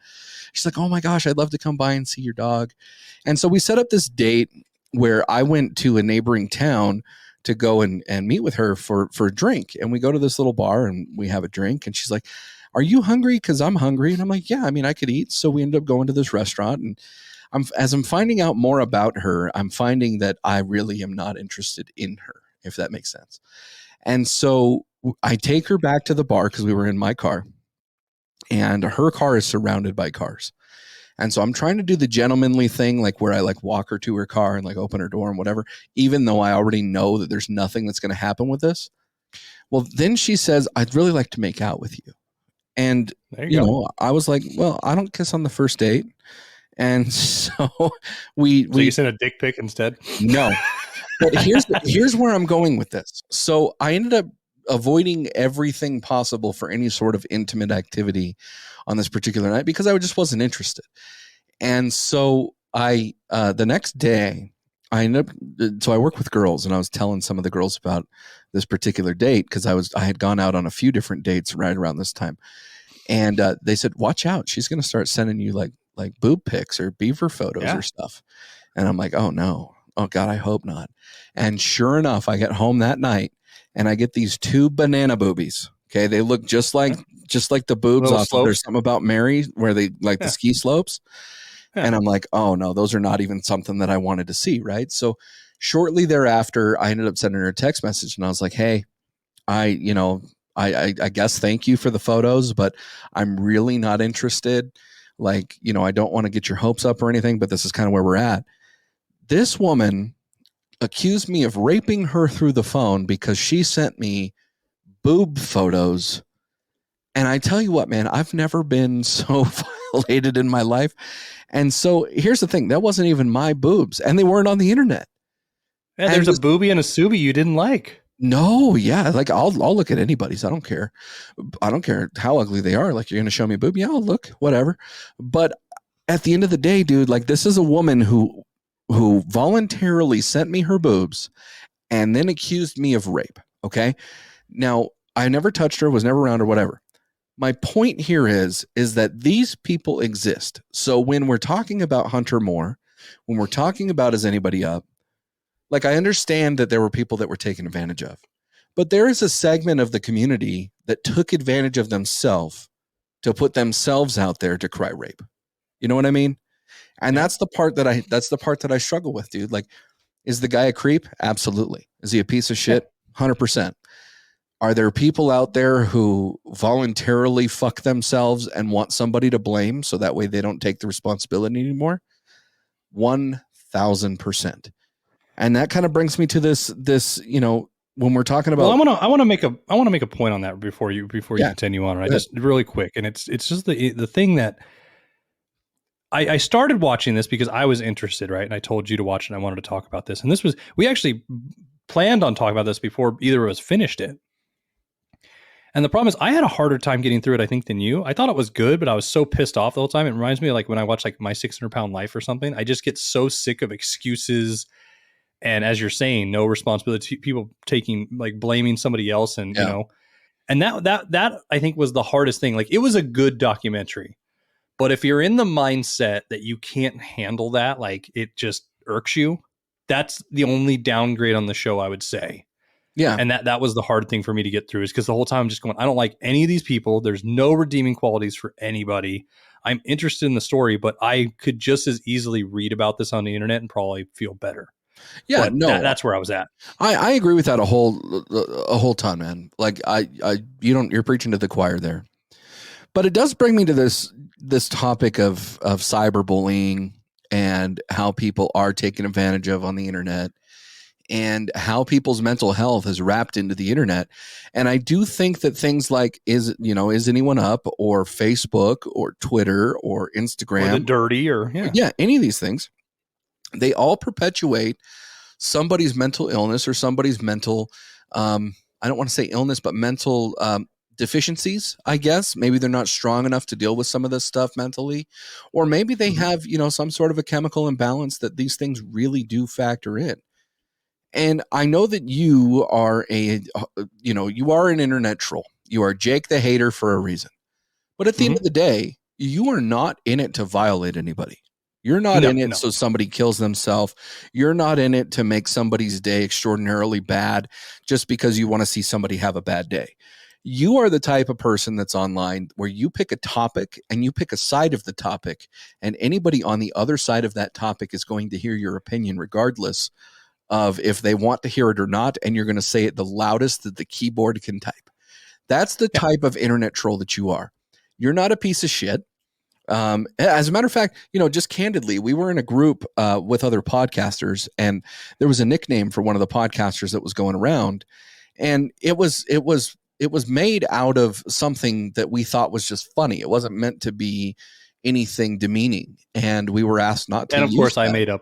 Speaker 1: She's like, oh my gosh, I'd love to come by and see your dog. And so we set up this date where I went to a neighboring town to go and meet with her for a drink. And we go to this little bar and we have a drink. And she's like, are you hungry? Because I'm hungry. And I'm like, yeah, I mean, I could eat. So we ended up going to this restaurant. And as I'm finding out more about her, I'm finding that I really am not interested in her, if that makes sense. And so I take her back to the bar because we were in my car. And her car is surrounded by cars. And so I'm trying to do the gentlemanly thing, like where I like walk her to her car and like open her door and whatever, even though I already know that there's nothing that's going to happen with this. Well, then she says, I'd really like to make out with you. And, I was like, well, I don't kiss on the first date. And so we
Speaker 2: you sent a dick pic instead?
Speaker 1: No. But here's where I'm going with this. So I ended up avoiding everything possible for any sort of intimate activity on this particular night because I just wasn't interested. And so the next day I ended up, so I work with girls, and I was telling some of the girls about this particular date because I had gone out on a few different dates right around this time. And they said, watch out. She's going to start sending you like boob pics or beaver photos or stuff. And I'm like, oh no. Oh God, I hope not. And sure enough, I get home that night and I get these two banana boobies. Okay. They look just like just like the boobs
Speaker 2: Little
Speaker 1: off of
Speaker 2: slopes?
Speaker 1: There's Something About Mary, where they like the ski slopes.
Speaker 2: Yeah.
Speaker 1: And I'm like, oh no, those are not even something that I wanted to see. Right. So shortly thereafter, I ended up sending her a text message and I was like, hey, I guess thank you for the photos, but I'm really not interested. Like, I don't want to get your hopes up or anything, but this is kind of where we're at. This woman accused me of raping her through the phone because she sent me boob photos. And I tell you what, man, I've never been so violated in my life. And so here's the thing. That wasn't even my boobs, and they weren't on the internet.
Speaker 2: Yeah, there's a boobie and a subie you didn't like.
Speaker 1: No, yeah, like I'll look at anybody's. I don't care. I don't care how ugly they are. Like, you're gonna show me a boob, yeah, I'll look, whatever. But at the end of the day, dude, like, this is a woman who voluntarily sent me her boobs and then accused me of rape. Okay, now I never touched her, was never around her, whatever. My point here is that these people exist. So when we're talking about Hunter Moore, when we're talking about Is Anybody Up, like, I understand that there were people that were taken advantage of, but there is a segment of the community that took advantage of themselves to put themselves out there to cry rape. You know what I mean? And that's the part that I struggle with, dude. Like, is the guy a creep? Absolutely. Is he a piece of shit? 100%. Are there people out there who voluntarily fuck themselves and want somebody to blame so that way they don't take the responsibility anymore? 1,000%. And that kind of brings me to this, when we're talking about,
Speaker 2: well, I want to make a point on that before you continue on, right? Just really quick. And it's just the thing that I started watching this because I was interested, right? And I told you to watch it and I wanted to talk about this. And we actually planned on talking about this before either of us finished it. And the problem is I had a harder time getting through it, I think, than you. I thought it was good, but I was so pissed off the whole time. It reminds me of like when I watch like My 600-Pound Life or something. I just get so sick of excuses. And as you're saying, no responsibility, people blaming somebody else. And, and that I think was the hardest thing. Like, it was a good documentary, but if you're in the mindset that you can't handle that, like, it just irks you, that's the only downgrade on the show, I would say.
Speaker 1: Yeah.
Speaker 2: And that was the hard thing for me to get through, is because the whole time I'm just going, I don't like any of these people. There's no redeeming qualities for anybody. I'm interested in the story, but I could just as easily read about this on the internet and probably feel better.
Speaker 1: Yeah,
Speaker 2: but
Speaker 1: no,
Speaker 2: that's where I was at.
Speaker 1: I agree with that a whole ton, man. Like, you're preaching to the choir there, but it does bring me to this topic of cyberbullying and how people are taken advantage of on the internet, and how people's mental health is wrapped into the internet. And I do think that things like Is Anyone Up, or Facebook, or Twitter, or Instagram,
Speaker 2: or the dirty, or
Speaker 1: any of these things, they all perpetuate somebody's mental illness or somebody's mental, I don't want to say illness, but mental deficiencies, I guess. Maybe they're not strong enough to deal with some of this stuff mentally, or maybe they have, some sort of a chemical imbalance that these things really do factor in. And I know that you are you are an internet troll. You are Jake the hater for a reason. But at the end of the day, you are not in it to violate anybody. You're not in it so somebody kills themselves. You're not in it to make somebody's day extraordinarily bad just because you want to see somebody have a bad day. You are the type of person that's online where you pick a topic and you pick a side of the topic, and anybody on the other side of that topic is going to hear your opinion regardless of if they want to hear it or not, and you're going to say it the loudest that the keyboard can type. That's the type of internet troll that you are. You're not a piece of shit. As a matter of fact, just candidly, we were in a group with other podcasters, and there was a nickname for one of the podcasters that was going around, and it was made out of something that we thought was just funny. It wasn't meant to be anything demeaning, and we were asked not to.
Speaker 2: And of
Speaker 1: use
Speaker 2: course,
Speaker 1: that.
Speaker 2: I made up.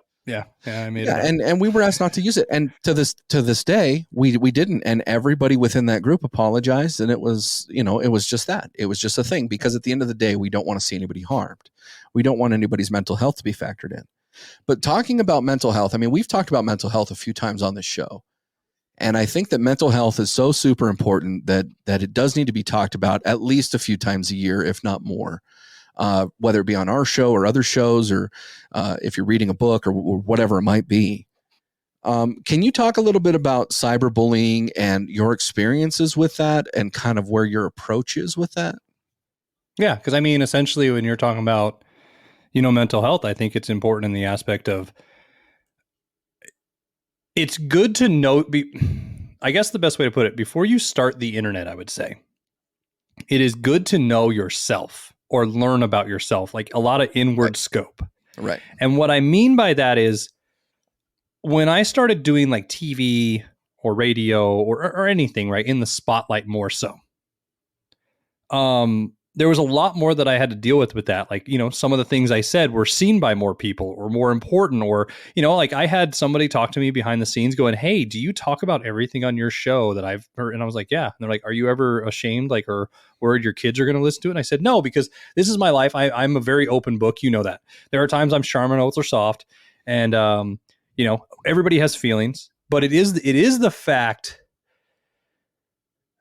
Speaker 2: I made it up.
Speaker 1: And we were asked not to use it, and to this day, we didn't. And everybody within that group apologized, and it was just that. It was just a thing, because at the end of the day, we don't want to see anybody harmed. We don't want anybody's mental health to be factored in. But talking about mental health, I mean, we've talked about mental health a few times on this show, and I think that mental health is so super important that it does need to be talked about at least a few times a year, if not more. Whether it be on our show or other shows, or if you're reading a book or whatever it might be. Can you talk a little bit about cyberbullying and your experiences with that, and kind of where your approach is with that?
Speaker 2: Yeah, because I mean, essentially, when you're talking about, mental health, I think it's important in the aspect of it's good to know. I guess the best way to put it, before you start the internet, I would say it is good to know yourself or learn about yourself, like a lot of inward scope.
Speaker 1: Right.
Speaker 2: And what I mean by that is when I started doing like TV or radio or anything, right, in the spotlight more so, there was a lot more that I had to deal with that. Like, some of the things I said were seen by more people or more important, or, like I had somebody talk to me behind the scenes going, "Hey, do you talk about everything on your show that I've heard?" And I was like, "Yeah." And they're like, "Are you ever ashamed, like, or worried your kids are going to listen to it?" And I said, "No, because this is my life. I'm a very open book. You know that. There are times I'm sharp and oaths are soft. And, everybody has feelings, but it is the fact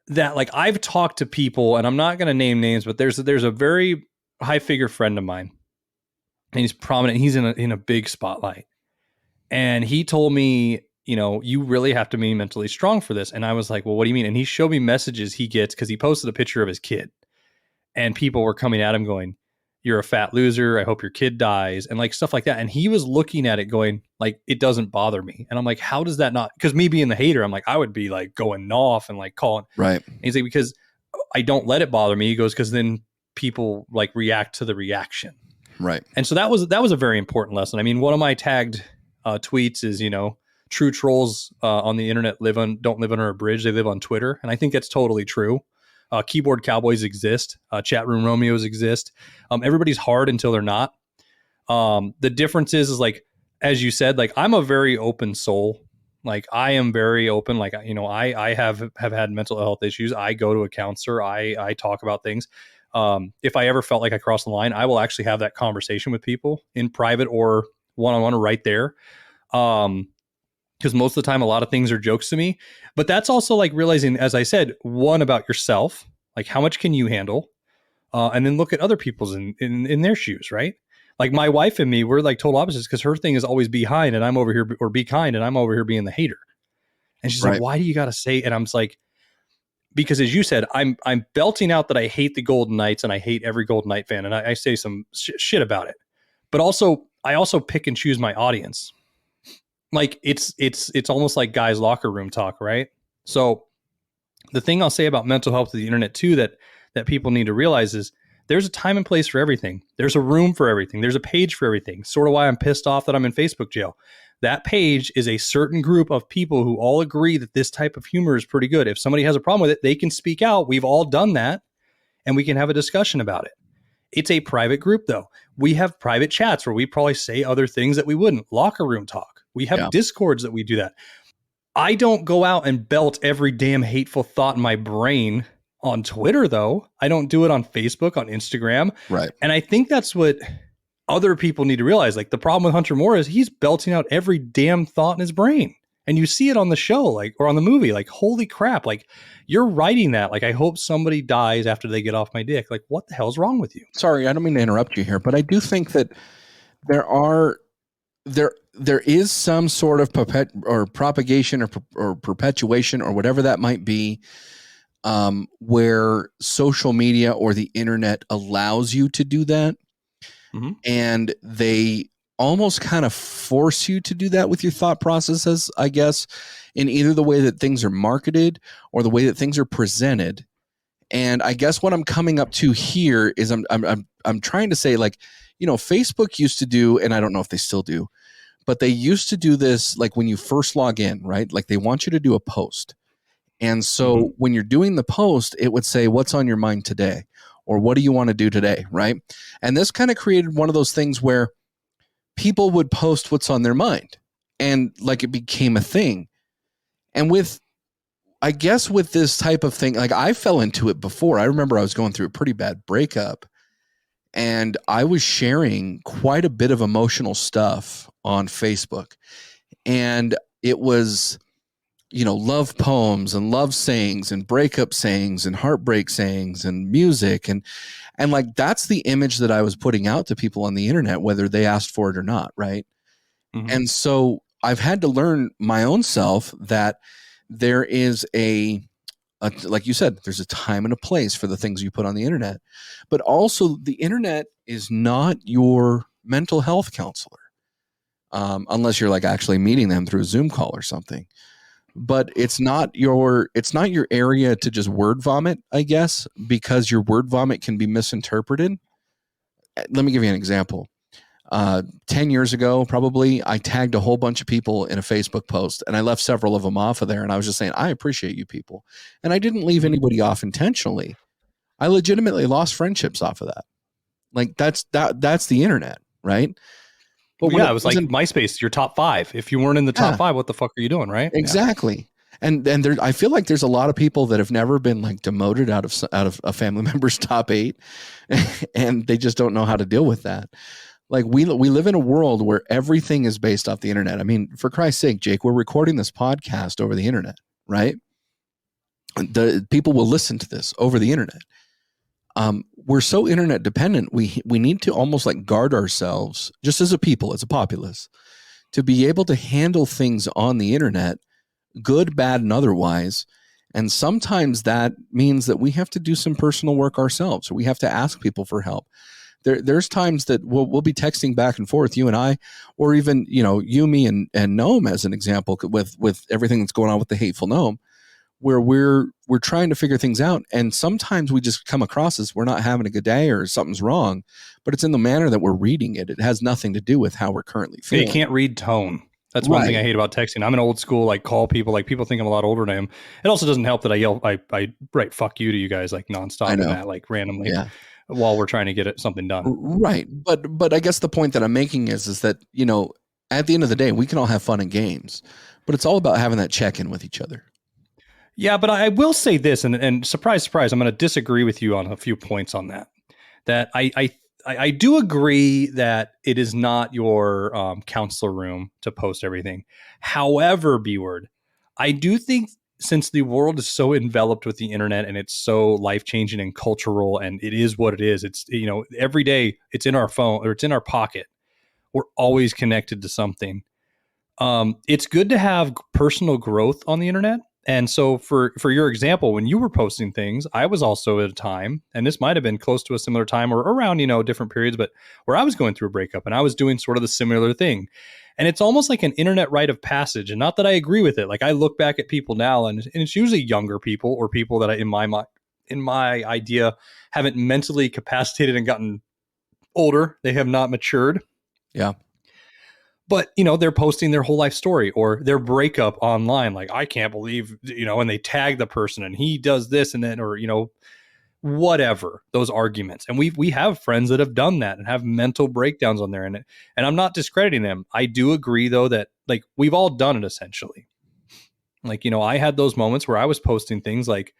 Speaker 2: that, like, I've talked to people, and I'm not going to name names, but there's a very high figure friend of mine, and he's prominent. He's in a big spotlight, and he told me, you really have to be mentally strong for this. And I was like, well, what do you mean? And he showed me messages he gets because he posted a picture of his kid, and people were coming at him going, "You're a fat loser. I hope your kid dies," and like stuff like that. And he was looking at it going, like, it doesn't bother me. And I'm like, how does that not? Because me being the hater, I'm like, I would be like going off and like calling.
Speaker 1: Right.
Speaker 2: And he's like, because I don't let it bother me. He goes, because then people like react to the reaction.
Speaker 1: Right.
Speaker 2: And so that was a very important lesson. I mean, one of my tagged tweets is, true trolls on the internet don't live under a bridge. They live on Twitter. And I think that's totally true. Keyboard cowboys exist. Chat room Romeos exist. Everybody's hard until they're not. The difference is like, as you said, like I'm a very open soul. Like I am very open. Like, I have had mental health issues. I go to a counselor. I talk about things. If I ever felt like I crossed the line, I will actually have that conversation with people in private or one-on-one right there. Because most of the time, a lot of things are jokes to me. But that's also like realizing, as I said, one, about yourself, like how much can you handle? And then look at other people's in their shoes, right? Like my wife and me, we're like total opposites because her thing is always be kind and I'm over here, or be kind and I'm over here being the hater. And she's like, why do you got to say? And I'm just like, because as you said, I'm belting out that I hate the Golden Knights and I hate every Golden Knight fan. And I say some shit about it. But also, I also pick and choose my audience. Like it's almost like guys' locker room talk, right? So the thing I'll say about mental health of the internet too, that people need to realize is there's a time and place for everything. There's a room for everything. There's a page for everything. Sort of why I'm pissed off that I'm in Facebook jail. That page is a certain group of people who all agree that this type of humor is pretty good. If somebody has a problem with it, they can speak out. We've all done that, and we can have a discussion about it. It's a private group, though. We have private chats where we probably say other things that we wouldn't. Locker room talk. We have Discords that we do that. I don't go out and belt every damn hateful thought in my brain on Twitter, though. I don't do it on Facebook, on Instagram.
Speaker 1: Right.
Speaker 2: And I think that's what other people need to realize. Like the problem with Hunter Moore is he's belting out every damn thought in his brain. And you see it on the show, like, or on the movie, like, holy crap. Like you're writing that. Like, I hope somebody dies after they get off my dick. Like, what the hell's wrong with you?
Speaker 1: Sorry, I don't mean to interrupt you here, but I do think that there is some sort of propagation or perpetuation or whatever that might be, where social media or the internet allows you to do that. Mm-hmm. And they almost kind of force you to do that with your thought processes, I guess, in either the way that things are marketed or the way that things are presented. And I guess what I'm coming up to here is I'm trying to say, like, Facebook used to do, and I don't know if they still do, but they used to do this like when you first log in, right? Like they want you to do a post. And so when you're doing the post, it would say, what's on your mind today? Or what do you want to do today, right? And this kind of created one of those things where people would post what's on their mind. And like it became a thing. And I guess with this type of thing, like I fell into it before. I remember I was going through a pretty bad breakup. And I was sharing quite a bit of emotional stuff on Facebook. And it was, love poems and love sayings and breakup sayings and heartbreak sayings and music. And like, that's the image that I was putting out to people on the internet, whether they asked for it or not. Right. Mm-hmm. And so I've had to learn my own self that there is a like you said, there's a time and a place for the things you put on the internet, but also the internet is not your mental health counselor, unless you're like actually meeting them through a Zoom call or something. But it's not your area to just word vomit, I guess, because your word vomit can be misinterpreted. Let me give you an example. 10 years ago, probably, I tagged a whole bunch of people in a Facebook post, and I left several of them off of there. And I was just saying, I appreciate you people. And I didn't leave anybody off intentionally. I legitimately lost friendships off of that. Like that's the internet, right?
Speaker 2: But yeah, it was like MySpace, your top 5. If you weren't in the top 5, what the fuck are you doing, right?
Speaker 1: Exactly. Yeah. And there, I feel like there's a lot of people that have never been like demoted out of a family member's top 8, and they just don't know how to deal with that. Like we live in a world where everything is based off the internet. I mean, for Christ's sake, Jake, we're recording this podcast over the internet, right? The people will listen to this over the internet. We're so internet dependent. We need to almost like guard ourselves, just as a people, as a populace, to be able to handle things on the internet, good, bad, and otherwise. And sometimes that means that we have to do some personal work ourselves. We have to ask people for help. There's times that we'll be texting back and forth, you and I, or even, you, me, and Noam as an example, with everything that's going on with the hateful Noam, where we're trying to figure things out. And sometimes we just come across as we're not having a good day or something's wrong, but it's in the manner that we're reading it. It has nothing to do with how we're currently feeling.
Speaker 2: You can't read tone. That's one thing I hate about texting. I'm an old school, like call people, like people think I'm a lot older than I am. It also doesn't help that I yell, I write fuck you to you guys like nonstop and that like randomly. Yeah. While we're trying to get something done.
Speaker 1: Right. But I guess the point that I'm making is that, at the end of the day, we can all have fun and games, but it's all about having that check-in with each other.
Speaker 2: Yeah, but I will say this, and surprise, surprise, I'm going to disagree with you on a few points on that. That I do agree that it is not your counselor room to post everything. However, B-word, I do think since the world is so enveloped with the internet and it's so life-changing and cultural and it is what it is, it's, every day it's in our phone or it's in our pocket. We're always connected to something. It's good to have personal growth on the internet. And so for your example, when you were posting things, I was also at a time, and this might have been close to a similar time or around, different periods, but where I was going through a breakup and I was doing sort of the similar thing. And it's almost like an internet rite of passage. And not that I agree with it. Like I look back at people now and it's usually younger people or people that in my idea haven't mentally capacitated and gotten older. They have not matured.
Speaker 1: Yeah.
Speaker 2: But, they're posting their whole life story or their breakup online. Like, I can't believe, and they tag the person and he does this and then, or, whatever, those arguments. And we have friends that have done that and have mental breakdowns on there. And I'm not discrediting them. I do agree, though, that like we've all done it essentially. Like, I had those moments where I was posting things like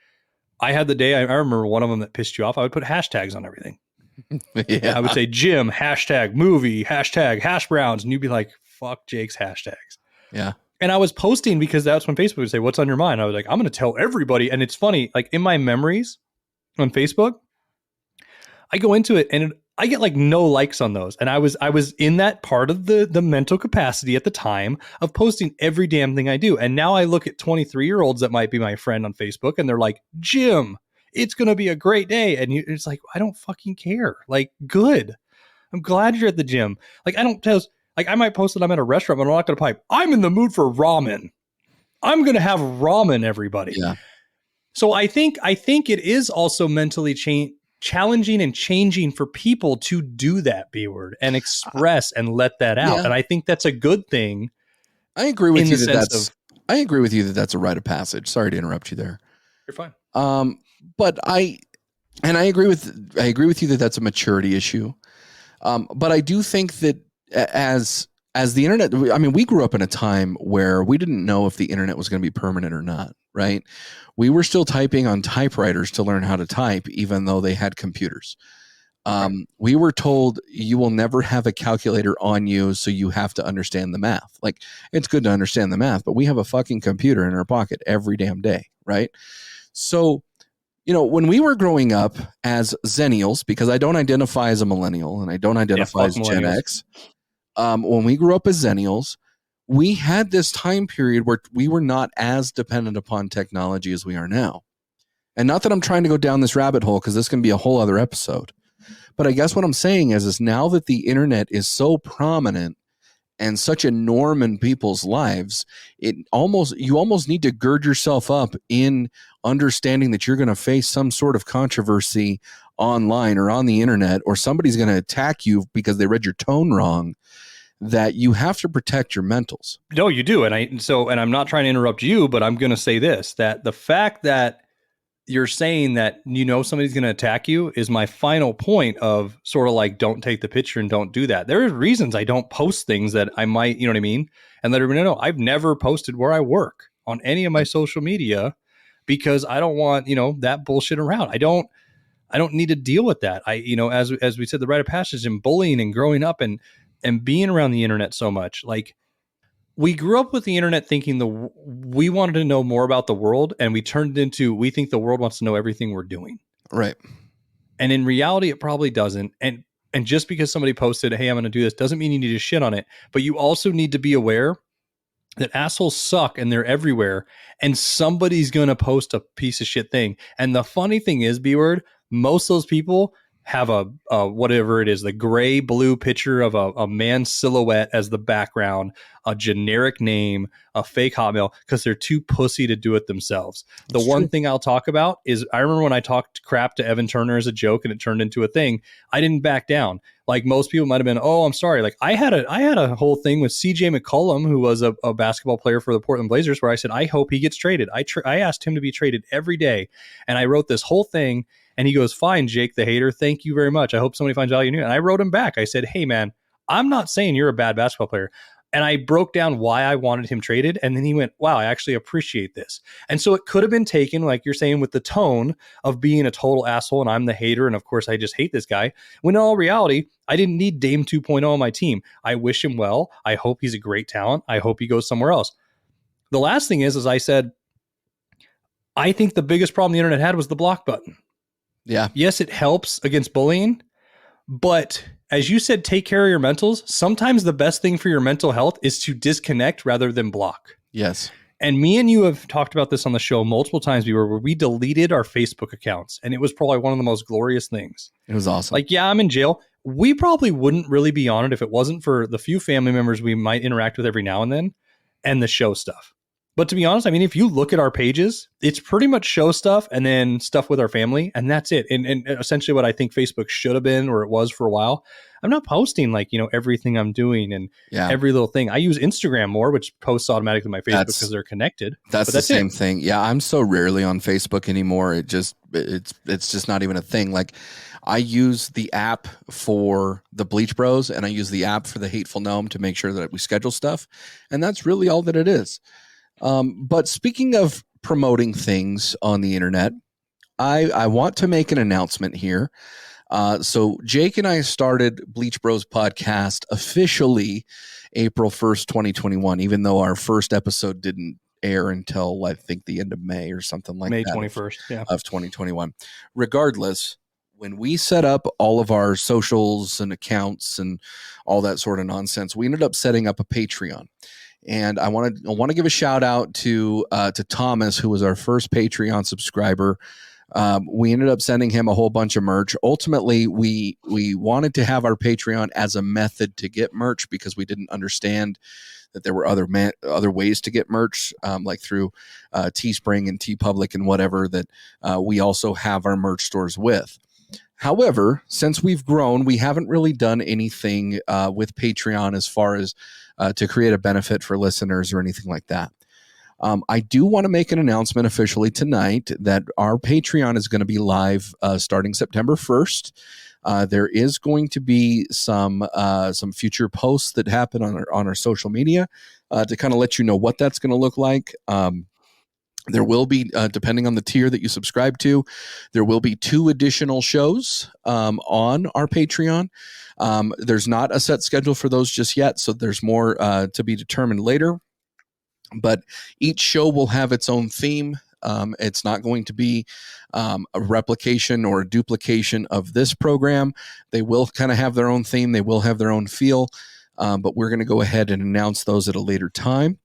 Speaker 2: I had the day, I remember one of them that pissed you off. I would put hashtags on everything. Yeah. I would say gym, hashtag movie, hashtag hash browns. And you'd be like, fuck Jake's hashtags.
Speaker 1: Yeah.
Speaker 2: And I was posting because that's when Facebook would say, what's on your mind? I was like, I'm going to tell everybody. And it's funny, like in my memories on Facebook, I go into it and I get like no likes on those. And I was in that part of the mental capacity at the time of posting every damn thing I do. And now I look at 23-year-olds that might be my friend on Facebook and they're like, Jim, it's going to be a great day. And it's like, I don't fucking care. Like, good. I'm glad you're at the gym. Like, I don't tell, like, I might post that I'm at a restaurant, but I'm not going to pipe. I'm in the mood for ramen. I'm going to have ramen, everybody.
Speaker 1: Yeah.
Speaker 2: So I think it is also mentally challenging and changing for people to do that B-word and express and let that out. Yeah. And I think that's a good thing.
Speaker 1: I agree with you I agree with you that that's a rite of passage. Sorry to interrupt you there.
Speaker 2: You're fine.
Speaker 1: But I agree with you that that's a maturity issue. But I do think that as the internet, I mean, we grew up in a time where we didn't know if the internet was going to be permanent or not, right? We were still typing on typewriters to learn how to type, even though they had computers. We were told you will never have a calculator on you, so you have to understand the math. Like, it's good to understand the math, but we have a fucking computer in our pocket every damn day, right? So, when we were growing up as Zennials, because I don't identify as a millennial and I don't identify as Gen X, when we grew up as Zennials, we had this time period where we were not as dependent upon technology as we are now. And not that I'm trying to go down this rabbit hole, because this can be a whole other episode. But I guess what I'm saying is now that the internet is so prominent and such a norm in people's lives, you almost need to gird yourself up in understanding that you're going to face some sort of controversy online or on the internet, or somebody's going to attack you because they read your tone wrong, that you have to protect your mentals.
Speaker 2: No, you do. And I'm not trying to interrupt you, but I'm going to say this, that the fact that you're saying that, somebody's going to attack you is my final point of sort of like, don't take the picture and don't do that. There are reasons I don't post things that I might, you know what I mean? And let everybody know, I've never posted where I work on any of my social media because I don't want, that bullshit around. I don't need to deal with that. As we said, the rite of passage and bullying and growing up and being around the internet so much, like, we grew up with the internet thinking we wanted to know more about the world, and we turned it into, we think the world wants to know everything we're doing.
Speaker 1: Right.
Speaker 2: And in reality, it probably doesn't. And just because somebody posted, hey, I'm going to do this, doesn't mean you need to shit on it. But you also need to be aware that assholes suck and they're everywhere. And somebody's going to post a piece of shit thing. And the funny thing is, B-word, most of those people have a whatever it is, the gray blue picture of a man's silhouette as the background, a generic name, a fake Hotmail, because they're too pussy to do it themselves. The one thing I'll talk about is, I remember when I talked crap to Evan Turner as a joke and it turned into a thing, I didn't back down. Like most people might have been, oh, I'm sorry. Like I had a whole thing with CJ McCollum, who was a basketball player for the Portland Blazers, where I said, I hope he gets traded. I asked him to be traded every day. And I wrote this whole thing. And he goes, fine, Jake the hater. Thank you very much. I hope somebody finds value in you. And I wrote him back. I said, hey, man, I'm not saying you're a bad basketball player. And I broke down why I wanted him traded. And then he went, wow, I actually appreciate this. And so it could have been taken, like you're saying, with the tone of being a total asshole and I'm the hater. And of course, I just hate this guy. When in all reality, I didn't need Dame 2.0 on my team. I wish him well. I hope he's a great talent. I hope he goes somewhere else. The last thing is I said, I think the biggest problem the internet had was the block button.
Speaker 1: Yeah.
Speaker 2: Yes, it helps against bullying, but as you said, take care of your mentals. Sometimes the best thing for your mental health is to disconnect rather than block.
Speaker 1: Yes.
Speaker 2: And me and you have talked about this on the show multiple times before, where we deleted our Facebook accounts, and it was probably one of the most glorious things.
Speaker 1: It was awesome.
Speaker 2: Like, yeah, I'm in jail. We probably wouldn't really be on it if it wasn't for the few family members we might interact with every now and then, and the show stuff. But to be honest, I mean, if you look at our pages, it's pretty much show stuff and then stuff with our family, and that's it. And essentially what I think Facebook should have been, or it was for a while. I'm not posting like, everything I'm doing and every little thing. I use Instagram more, which posts automatically to my Facebook because they're connected.
Speaker 1: That's the same thing. Yeah, I'm so rarely on Facebook anymore. It's just not even a thing. Like, I use the app for the Bleach Bros and I use the app for the Hateful Gnome to make sure that we schedule stuff. And that's really all that it is. But speaking of promoting things on the internet, I want to make an announcement here. So Jake and I started Bleach Bros podcast officially April 1st, 2021, even though our first episode didn't air until I think the end of May or something like
Speaker 2: May
Speaker 1: that.
Speaker 2: May 21st
Speaker 1: of 2021. Regardless, when we set up all of our socials and accounts and all that sort of nonsense, we ended up setting up a Patreon. And I want to give a shout out to Thomas, who was our first Patreon subscriber. We ended up sending him a whole bunch of merch. Ultimately, we wanted to have our Patreon as a method to get merch because we didn't understand that there were other ways to get merch, like through Teespring and TeePublic and whatever that we also have our merch stores with. However, since we've grown, we haven't really done anything with Patreon as far as to create a benefit for listeners or anything like that. I do want to make an announcement officially tonight that our Patreon is going to be live starting September 1st. There is going to be some future posts that happen on our social media to kind of let you know what that's going to look like. There will be, depending on the tier that you subscribe to, there will be 2 additional shows on our Patreon. There's not a set schedule for those just yet, so there's more to be determined later. But each show will have its own theme. It's not going to be a replication or a duplication of this program. They will kind of have their own theme. They will have their own feel. But we're going to go ahead and announce those at a later time.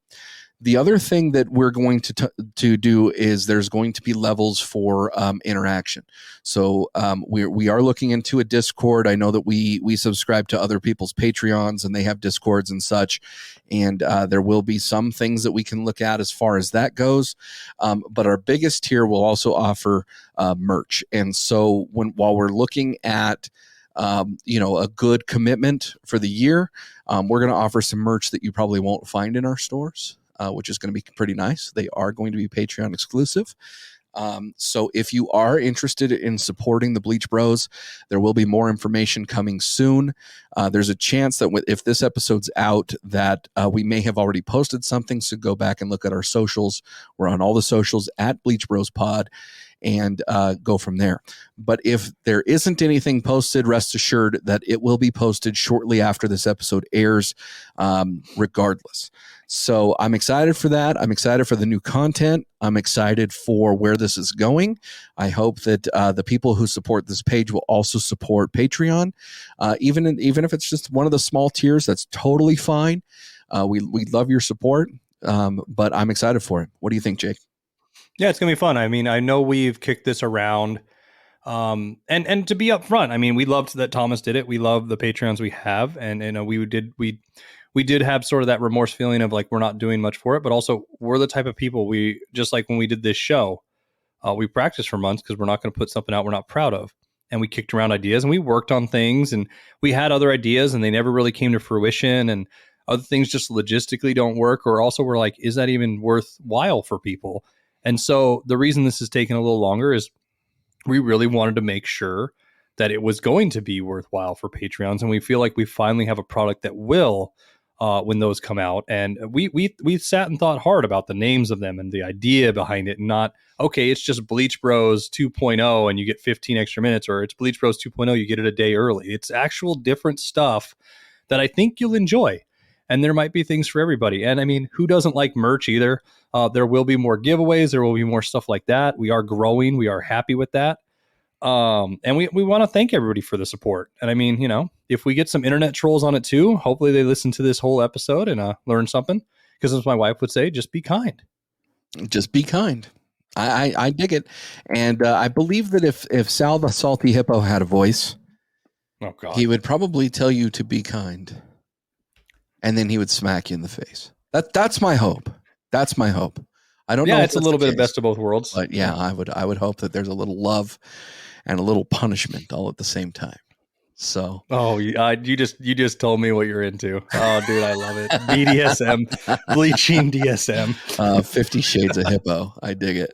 Speaker 1: The other thing that we're going to do is there's going to be levels for interaction. So we are looking into a Discord. I know that we subscribe to other people's Patreons and they have Discords and such. And there will be some things that we can look at as far as that goes. But our biggest tier will also offer merch. And so while we're looking at a good commitment for the year, we're going to offer some merch that you probably won't find in our stores, which is going to be pretty nice. They are going to be Patreon exclusive. So if you are interested in supporting the Bleach Bros, there will be more information coming soon. There's a chance that if this episode's out, that we may have already posted something. So go back and look at our socials. We're on all the socials at Bleach Bros Pod, and go from there. But if there isn't anything posted, rest assured that it will be posted shortly after this episode airs, regardless. So I'm excited for that. I'm excited for the new content. I'm excited for where this is going. I hope that the people who support this page will also support Patreon. Even if it's just one of the small tiers, that's totally fine. We love your support, but I'm excited for it. What do you think, Jake?
Speaker 2: Yeah, it's going to be fun. I mean, I know we've kicked this around. And to be upfront, I mean, we loved that Thomas did it. We love the Patreons we have. And we did have sort of that remorse feeling of like, we're not doing much for it, but also we're the type of people just like when we did this show, we practiced for months because we're not going to put something out we're not proud of. And we kicked around ideas and we worked on things and we had other ideas and they never really came to fruition, and other things just logistically don't work, or also we're like, is that even worthwhile for people? And so the reason this has taken a little longer is we really wanted to make sure that it was going to be worthwhile for Patreons. And we feel like we finally have a product that will, when those come out. And we sat and thought hard about the names of them and the idea behind it, and not, okay, it's just Bleach Bros 2.0 and you get 15 extra minutes, or it's Bleach Bros 2.0, you get it a day early. It's actual different stuff that I think you'll enjoy. And there might be things for everybody. And I mean, who doesn't like merch either? There will be more giveaways. There will be more stuff like that. We are growing. We are happy with that. And we want to thank everybody for the support. And I mean, if we get some internet trolls on it too, hopefully they listen to this whole episode and learn something. Because as my wife would say, just be kind.
Speaker 1: Just be kind. I dig it. And I believe that if Sal the Salty Hippo had a voice,
Speaker 2: oh God,
Speaker 1: he would probably tell you to be kind. And then he would smack you in the face. That's my hope. That's my hope. I don't know.
Speaker 2: Yeah, it's a little bit of best of both worlds.
Speaker 1: But yeah, I would hope that there's a little love and a little punishment all at the same time. So.
Speaker 2: Oh, you just told me what you're into. Oh, dude, I love it. BDSM, bleaching DSM.
Speaker 1: 50 Shades of Hippo. I dig it.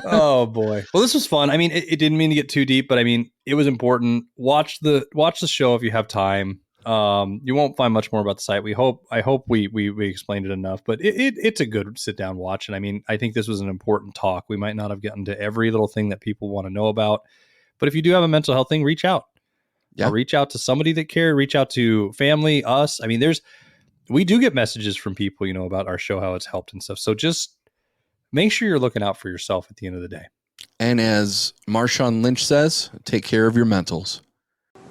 Speaker 2: Oh boy. Well, this was fun. I mean, it didn't mean to get too deep, but I mean, it was important. Watch the show if you have time. You won't find much more about the site. I hope we explained it enough, but it's a good sit down watch. And I mean, I think this was an important talk. We might not have gotten to every little thing that people want to know about, but if you do have a mental health thing, reach out. Yeah. Reach out to somebody that cares, reach out to family, us. I mean, we do get messages from people, about our show, how it's helped and stuff. So just make sure you're looking out for yourself at the end of the day. And
Speaker 1: as Marshawn Lynch says, take care of your mentals.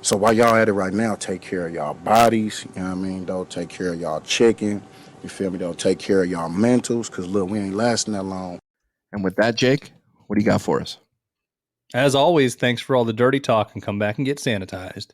Speaker 6: So while y'all at it right now, take care of y'all bodies, you know what I mean? Don't take care of y'all chicken, you feel me? Don't take care of y'all mentals, because look, we ain't lasting that long.
Speaker 1: And with that, Jake, what do you got for us?
Speaker 2: As always, thanks for all the dirty talk, and come back and get sanitized.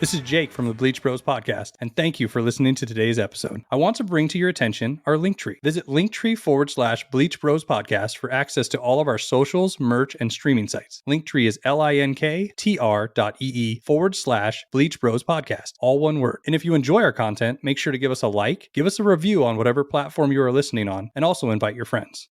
Speaker 2: This is Jake from the Bleach Bros podcast, and thank you for listening to today's episode. I want to bring to your attention our Linktree. Visit Linktree/Bleach Bros podcast for access to all of our socials, merch, and streaming sites. Linktree is linktr.ee/Bleach Bros podcast, all one word. And if you enjoy our content, make sure to give us a like, give us a review on whatever platform you are listening on, and also invite your friends.